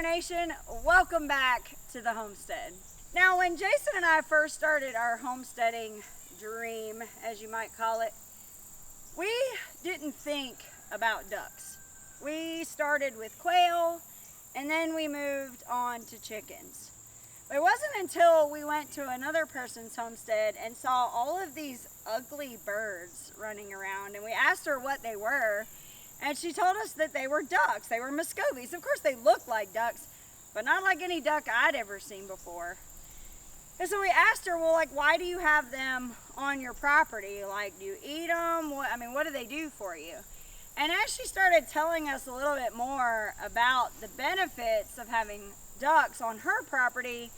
Nation, welcome back to the homestead. Now, when Jason and I first started our homesteading dream, as you might call it, we didn't think about ducks. We started with quail and then we moved on to chickens. But it wasn't until we went to another person's homestead and saw all of these ugly birds running around, and we asked her what they were, and she told us that they were ducks. They were muscovies. Of course, they looked like ducks, but not like any duck I'd ever seen before. And so we asked her, well, like, why do you have them on your property? Like, do you eat them? What do they do for you? And as she started telling us a little bit more about the benefits of having ducks on her property,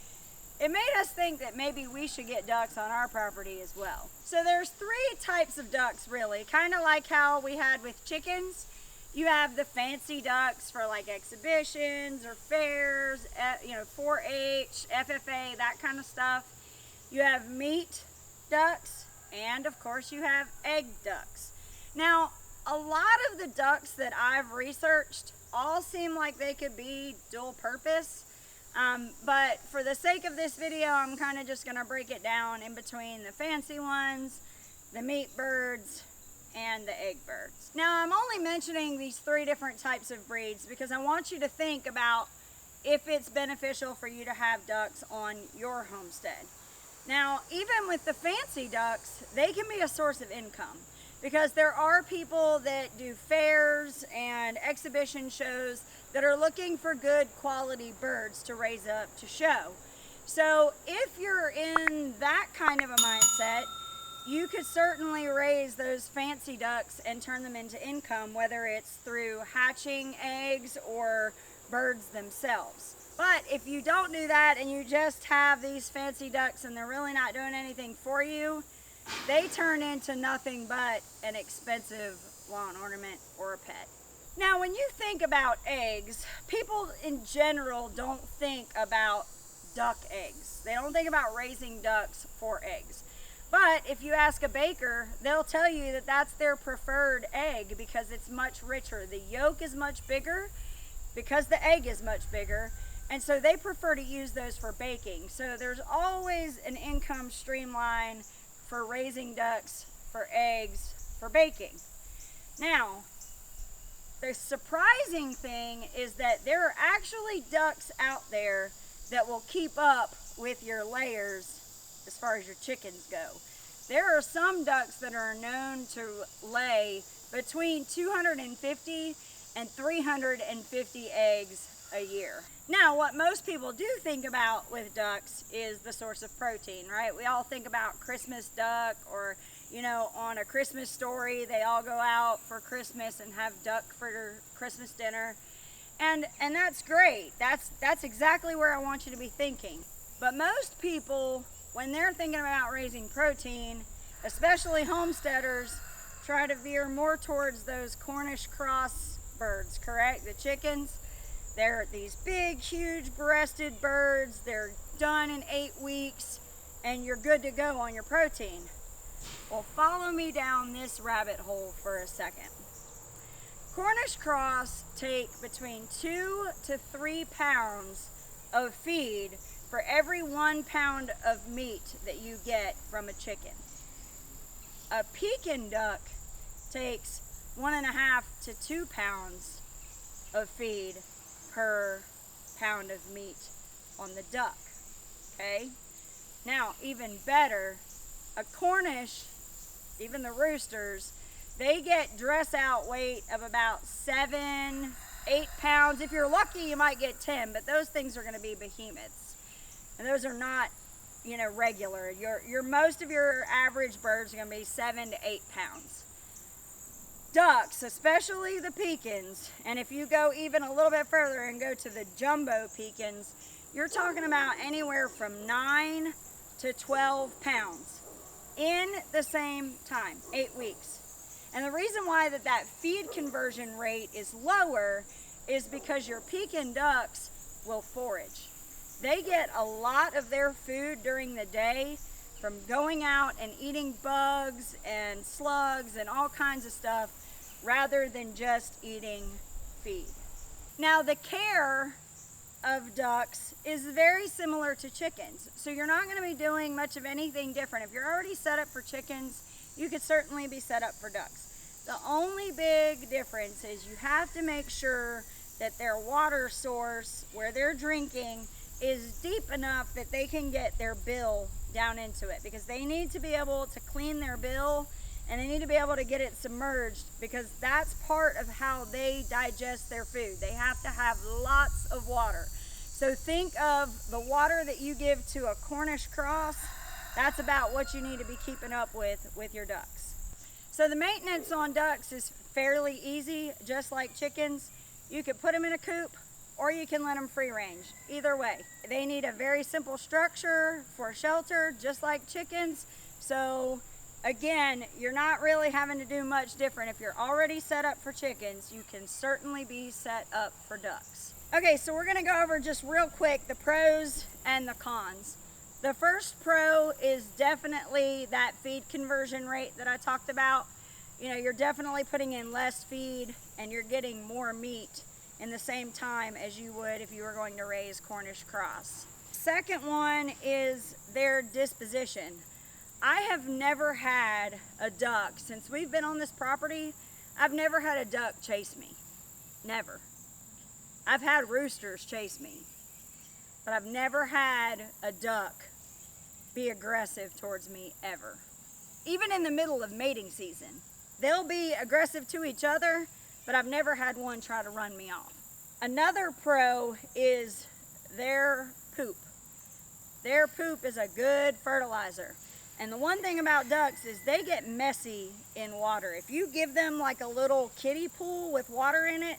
it made us think that maybe we should get ducks on our property as well. So there's three types of ducks, really, kind of like how we had with chickens. You have the fancy ducks for like exhibitions or fairs, 4-H, FFA, that kind of stuff. You have meat ducks, and of course you have egg ducks. Now, a lot of the ducks that I've researched all seem like they could be dual purpose. But for the sake of this video, I'm kind of just going to break it down in between the fancy ones, the meat birds, and the egg birds. Now, I'm only mentioning these three different types of breeds because I want you to think about if it's beneficial for you to have ducks on your homestead. Now, even with the fancy ducks, they can be a source of income because there are people that do fairs and exhibition shows that are looking for good quality birds to raise up to show. So if you're in that kind of a mindset, you could certainly raise those fancy ducks and turn them into income, whether it's through hatching eggs or birds themselves. But if you don't do that and you just have these fancy ducks and they're really not doing anything for you, they turn into nothing but an expensive lawn ornament or a pet. Now, when you think about eggs, people in general don't think about duck eggs. They don't think about raising ducks for eggs. But if you ask a baker, they'll tell you that that's their preferred egg because it's much richer. The yolk is much bigger because the egg is much bigger, and so they prefer to use those for baking. So there's always an income streamline for raising ducks, for eggs, for baking. Now, the surprising thing is that there are actually ducks out there that will keep up with your layers as far as your chickens go. There are some ducks that are known to lay between 250 and 350 eggs a year. Now, what most people do think about with ducks is the source of protein, right? We all think about Christmas duck, or on A Christmas Story, they all go out for Christmas and have duck for their Christmas dinner. And that's great. That's exactly where I want you to be thinking. But most people, when they're thinking about raising protein, especially homesteaders, try to veer more towards those Cornish cross birds, correct? The chickens. They're these big, huge breasted birds. They're done in 8 weeks, and you're good to go on your protein. Well, follow me down this rabbit hole for a second. Cornish cross take between 2 to 3 pounds of feed for every 1 pound of meat that you get from a chicken. A Pekin duck takes 1.5 to 2 pounds of feed per pound of meat on the duck, okay? Now, even better, a Cornish, even the roosters, they get dress out weight of about 7, 8 pounds. If you're lucky, you might get 10, but those things are going to be behemoths. And those are not, regular. Most of your average birds are going to be 7 to 8 pounds. Ducks, especially the Pekins, and if you go even a little bit further and go to the jumbo Pekins, you're talking about anywhere from 9 to 12 pounds in the same time, 8 weeks. And the reason why that feed conversion rate is lower is because your Pekin ducks will forage. They get a lot of their food during the day from going out and eating bugs and slugs and all kinds of stuff rather than just eating feed. Now, the care of ducks is very similar to chickens. So you're not going to be doing much of anything different. If you're already set up for chickens, you could certainly be set up for ducks. The only big difference is you have to make sure that their water source where they're drinking is deep enough that they can get their bill down into it, because they need to be able to clean their bill and they need to be able to get it submerged, because that's part of how they digest their food. They have to have lots of water. So think of the water that you give to a Cornish cross. That's about what you need to be keeping up with your ducks. So the maintenance on ducks is fairly easy, just like chickens. You could put them in a coop or you can let them free range. Either way, they need a very simple structure for shelter, just like chickens. So again, you're not really having to do much different. If you're already set up for chickens, you can certainly be set up for ducks. Okay, so we're gonna go over just real quick the pros and the cons. The first pro is definitely that feed conversion rate that I talked about. You know, you're definitely putting in less feed and you're getting more meat in the same time as you would if you were going to raise Cornish cross. Second one is their disposition. I have never had a duck, since we've been on this property, I've never had a duck chase me. Never. I've had roosters chase me, but I've never had a duck be aggressive towards me ever. Even in the middle of mating season. They'll be aggressive to each other, but I've never had one try to run me off. Another pro is their poop. Their poop is a good fertilizer. And the one thing about ducks is they get messy in water. If you give them like a little kiddie pool with water in it,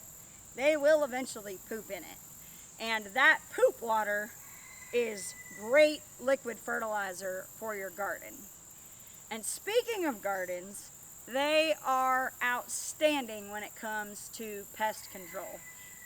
they will eventually poop in it. And that poop water is great liquid fertilizer for your garden. And speaking of gardens, they are outstanding when it comes to pest control.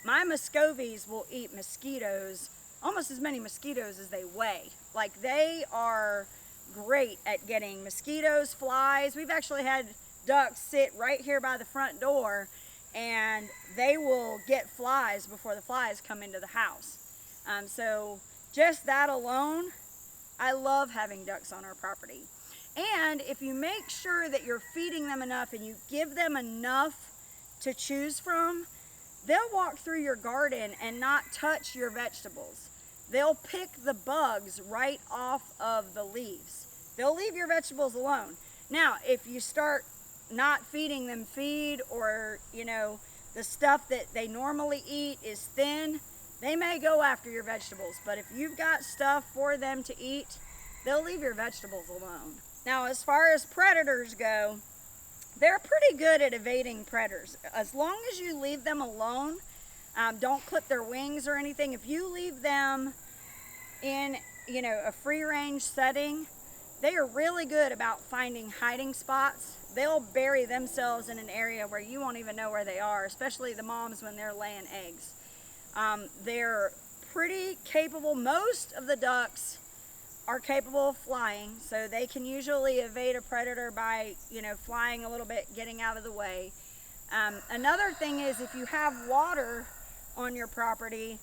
My Muscovies will eat mosquitoes, almost as many mosquitoes as they weigh. Like, they are great at getting mosquitoes, flies. We've actually had ducks sit right here by the front door and they will get flies before the flies come into the house. So just that alone, I love having ducks on our property. And if you make sure that you're feeding them enough and you give them enough to choose from, they'll walk through your garden and not touch your vegetables. They'll pick the bugs right off of the leaves. They'll leave your vegetables alone. Now, if you start not feeding them feed, or, you know, the stuff that they normally eat is thin, they may go after your vegetables. But if you've got stuff for them to eat, they'll leave your vegetables alone. Now, as far as predators go, they're pretty good at evading predators. As long as you leave them alone, don't clip their wings or anything. If you leave them in, you know, a free range setting, they are really good about finding hiding spots. They'll bury themselves in an area where you won't even know where they are, especially the moms when they're laying eggs. They're pretty capable. Most of the ducks are capable of flying, so they can usually evade a predator by, you know, flying a little bit, getting out of the way. Another thing is, if you have water on your property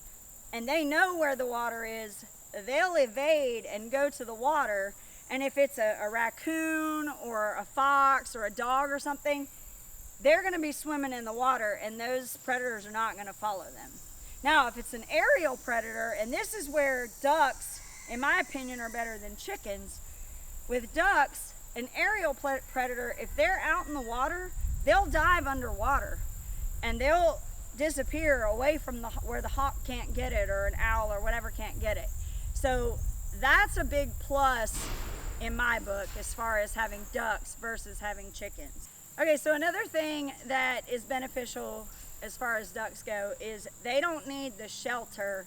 and they know where the water is, they'll evade and go to the water. And if it's a raccoon or a fox or a dog or something, they're going to be swimming in the water and those predators are not going to follow them. Now, if it's an aerial predator, and this is where ducks, in my opinion, are better than chickens. With ducks, an aerial predator, if they're out in the water, they'll dive underwater and they'll disappear away from where the hawk can't get it, or an owl or whatever can't get it. So that's a big plus in my book as far as having ducks versus having chickens. Okay, so another thing that is beneficial as far as ducks go is they don't need the shelter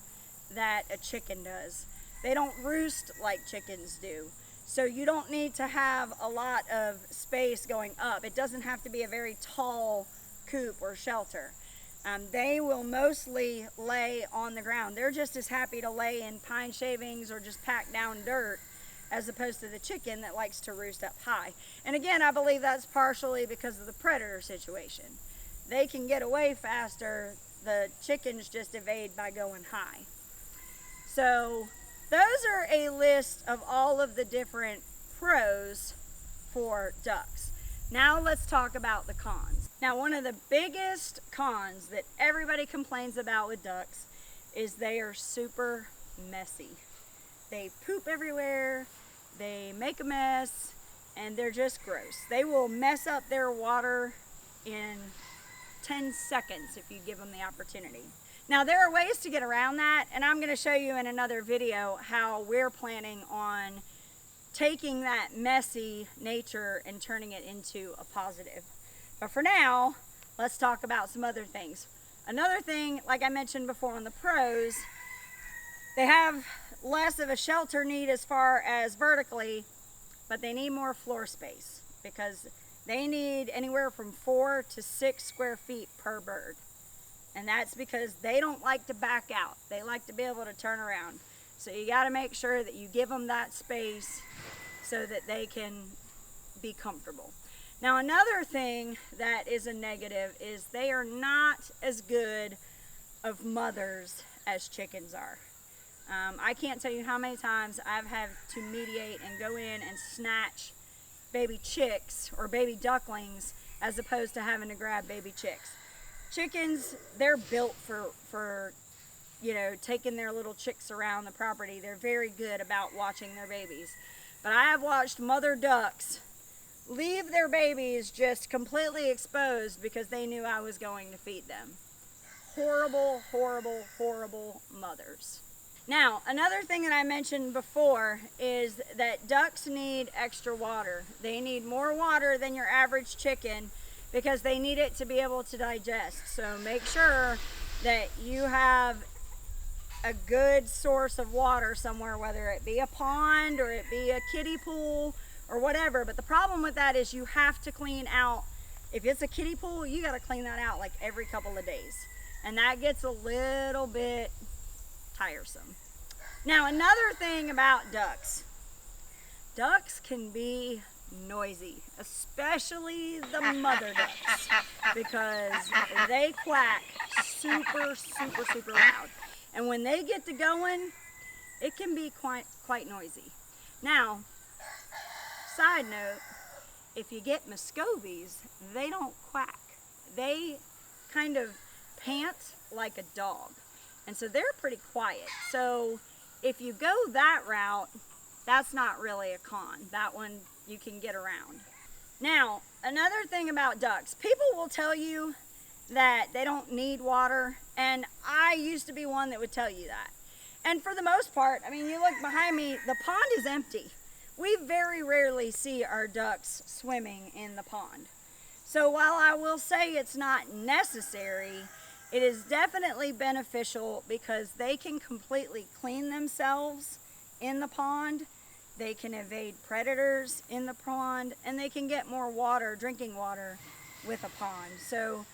that a chicken does. They don't roost like chickens do. So you don't need to have a lot of space going up. It doesn't have to be a very tall coop or shelter. They will mostly lay on the ground. They're just as happy to lay in pine shavings or just pack down dirt, as opposed to the chicken that likes to roost up high. And again, I believe that's partially because of the predator situation. They can get away faster. The chickens just evade by going high. So those are a list of all of the different pros for ducks. Now let's talk about the cons. Now, one of the biggest cons that everybody complains about with ducks is they are super messy. They poop everywhere, they make a mess, and they're just gross. They will mess up their water in 10 seconds if you give them the opportunity. Now, there are ways to get around that, and I'm going to show you in another video how we're planning on taking that messy nature and turning it into a positive. But for now, let's talk about some other things. Another thing, like I mentioned before on the pros, they have less of a shelter need as far as vertically, but they need more floor space because they need anywhere from 4 to 6 square feet per bird. And that's because they don't like to back out. They like to be able to turn around. So you got to make sure that you give them that space so that they can be comfortable. Now, another thing that is a negative is they are not as good of mothers as chickens are. I can't tell you how many times I've had to mediate and go in and snatch baby chicks or baby ducklings as opposed to having to grab baby chicks. Chickens, they're built for you know, taking their little chicks around the property. They're very good about watching their babies. But I have watched mother ducks leave their babies just completely exposed because they knew I was going to feed them. Horrible, horrible, horrible mothers. Now, another thing that I mentioned before is that ducks need extra water. They need more water than your average chicken because they need it to be able to digest. So make sure that you have a good source of water somewhere, whether it be a pond or it be a kiddie pool or whatever. But the problem with that is you have to clean out. If it's a kiddie pool, you got to clean that out like every couple of days. And that gets a little bit tiresome. Now, another thing about ducks. Ducks can be noisy, especially the mother ducks, because they quack super, super, super loud. And when they get to going, it can be quite noisy. Now, side note, if you get Muscovies, they don't quack. They kind of pant like a dog. And so they're pretty quiet. So if you go that route, that's not really a con. That one you can get around. Now, another thing about ducks, people will tell you that they don't need water, and I used to be one that would tell you that. And for the most part, I mean, you look behind me, the pond is empty. We very rarely see our ducks swimming in the pond. So while I will say it's not necessary, it is definitely beneficial because they can completely clean themselves in the pond. They can evade predators in the pond, and they can get more water, drinking water, with a pond. So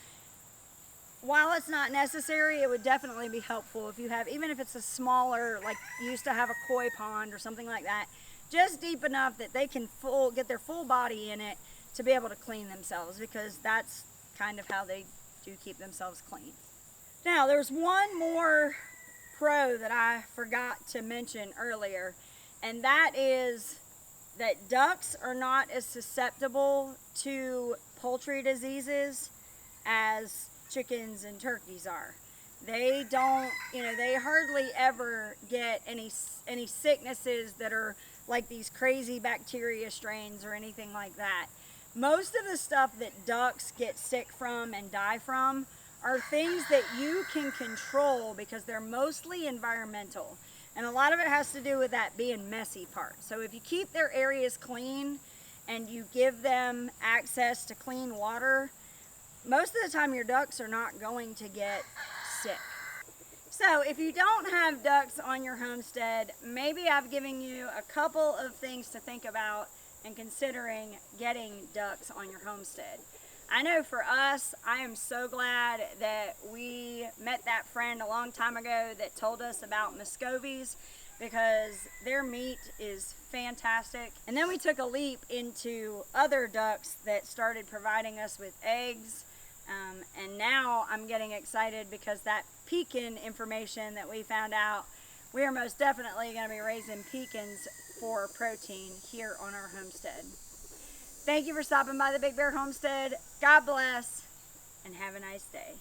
while it's not necessary, it would definitely be helpful if you have, even if it's a smaller, like you used to have a koi pond or something like that, just deep enough that they can get their full body in it to be able to clean themselves, because that's kind of how they do keep themselves clean. Now, there's one more pro that I forgot to mention earlier, and that is that ducks are not as susceptible to poultry diseases as chickens and turkeys are. They don't, you know, they hardly ever get any sicknesses that are like these crazy bacteria strains or anything like that. Most of the stuff that ducks get sick from and die from are things that you can control because they're mostly environmental. And a lot of it has to do with that being messy part. So if you keep their areas clean and you give them access to clean water, most of the time your ducks are not going to get sick. So if you don't have ducks on your homestead, maybe I've given you a couple of things to think about in considering getting ducks on your homestead. I know for us, I am so glad that we met that friend a long time ago that told us about Muscovies, because their meat is fantastic. And then we took a leap into other ducks that started providing us with eggs. And now I'm getting excited because that Pekin information that we found out we are most definitely going to be raising pecans for protein here on our homestead. Thank you for stopping by the Big Bear Homestead. God bless, and have a nice day.